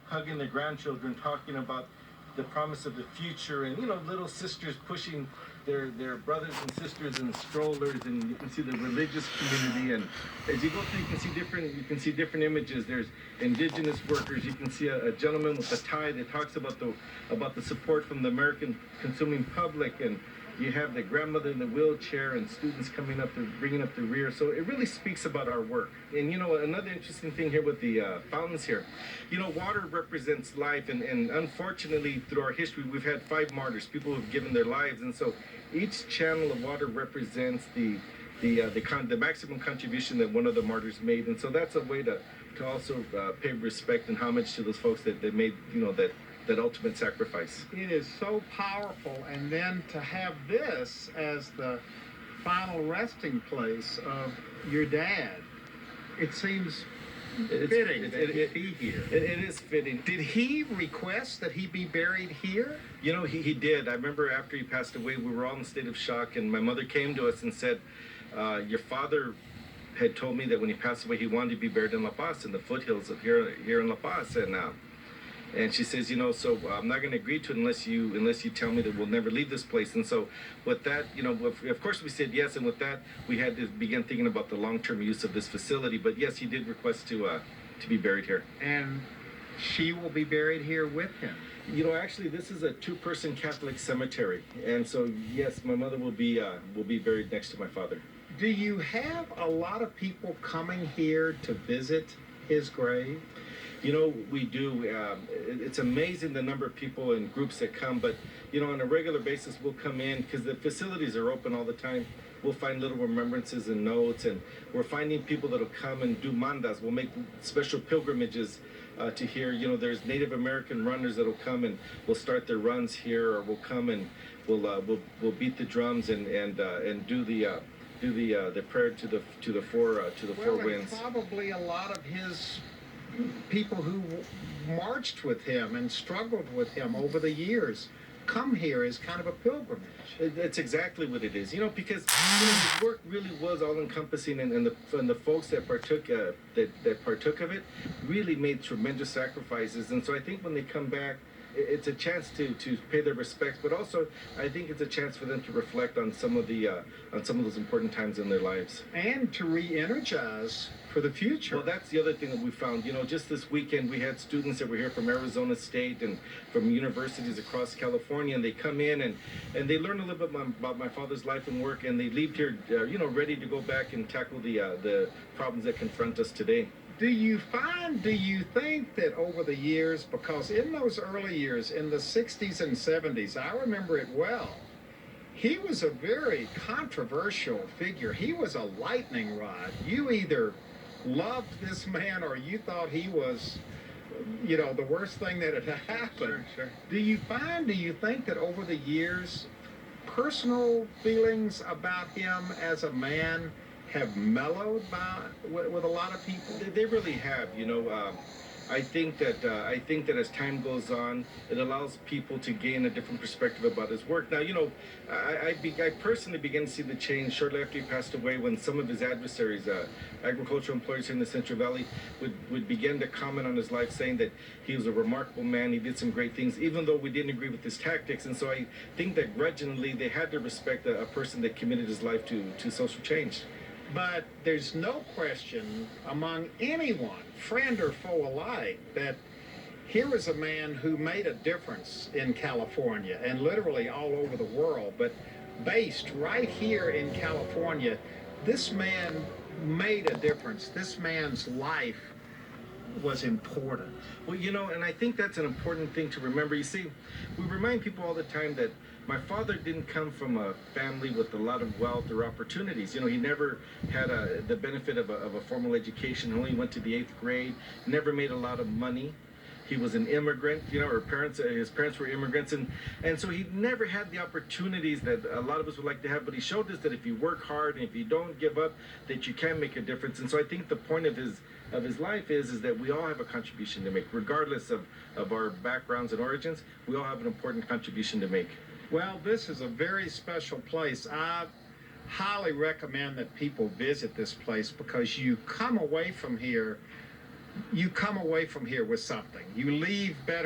hugging their grandchildren, talking about the promise of the future, and little sisters pushing their brothers and sisters in strollers, and you can see the religious community. And as you go through, you can see different images. There's indigenous workers. You can see a gentleman with a tie that talks about the support from the American consuming public, and you have the grandmother in the wheelchair and students coming up, bringing up the rear. So it really speaks about our work. And another interesting thing here with the fountains here, water represents life. And unfortunately, through our history, we've had 5 martyrs, people who've given their lives. And so each channel of water represents the maximum contribution that one of the martyrs made. And so that's a way to also pay respect and homage to those folks that made, that ultimate sacrifice. It is so powerful, and then to have this as the final resting place of your dad, it seems fitting that he be here. It is fitting. Did he request that he be buried here? He did. I remember after he passed away, we were all in a state of shock, and my mother came to us and said, your father had told me that when he passed away, he wanted to be buried in La Paz, in the foothills of here in La Paz, and she says, so I'm not going to agree to it unless you tell me that we'll never leave this place. And so with that, of course we said yes, and with that we had to begin thinking about the long-term use of this facility. But yes, he did request to be buried here. And she will be buried here with him. Actually, this is a 2-person Catholic cemetery, and so yes, my mother will be buried next to my father. Do you have a lot of people coming here to visit his grave? We do. It's amazing the number of people and groups that come, but, on a regular basis, we'll come in because the facilities are open all the time. We'll find little remembrances and notes, and we're finding people that'll come and do mandas. We'll make special pilgrimages to here. There's Native American runners that'll come and will start their runs here, or we'll come and we'll beat the drums and do the prayer to the four winds. Probably a lot of his people who marched with him and struggled with him over the years come here as kind of a pilgrimage. That's exactly what it is, because his work really was all-encompassing, and the folks that partook of it really made tremendous sacrifices. And so I think when they come back, it's a chance to pay their respects, but also I think it's a chance for them to reflect on some of those important times in their lives, and to re-energize for the future. Well, that's the other thing that we found. Just this weekend we had students that were here from Arizona State and from universities across California, and they come in and they learn a little bit about my father's life and work, and they leave here, ready to go back and tackle the problems that confront us today. Do you think that over the years, because in those early years, in the 60s and 70s, I remember it well, he was a very controversial figure. He was a lightning rod. You either loved this man or you thought he was, the worst thing that had happened. Sure. Do you think that over the years, personal feelings about him as a man have mellowed with a lot of people? They really have. I think that as time goes on, it allows people to gain a different perspective about his work. Now, I personally began to see the change shortly after he passed away, when some of his adversaries, agricultural employers here in the Central Valley, would begin to comment on his life, saying that he was a remarkable man, he did some great things, even though we didn't agree with his tactics. And so I think that grudgingly they had to respect a person that committed his life to social change. But there's no question among anyone, friend or foe alike, that here is a man who made a difference in California and literally all over the world, but based right here in California, this man made a difference. This man's life was important. Well, and I think that's an important thing to remember. You see, we remind people all the time that my father didn't come from a family with a lot of wealth or opportunities. He never had the benefit of a formal education. He only went to the 8th grade, never made a lot of money. He was an immigrant, his parents were immigrants, and so he never had the opportunities that a lot of us would like to have, but he showed us that if you work hard and if you don't give up, that you can make a difference. And so I think the point of his life is that we all have a contribution to make, regardless of our backgrounds and origins. We all have an important contribution to make. Well, this is a very special place. I highly recommend that people visit this place, because you come away from here you come away from here with something. You leave better.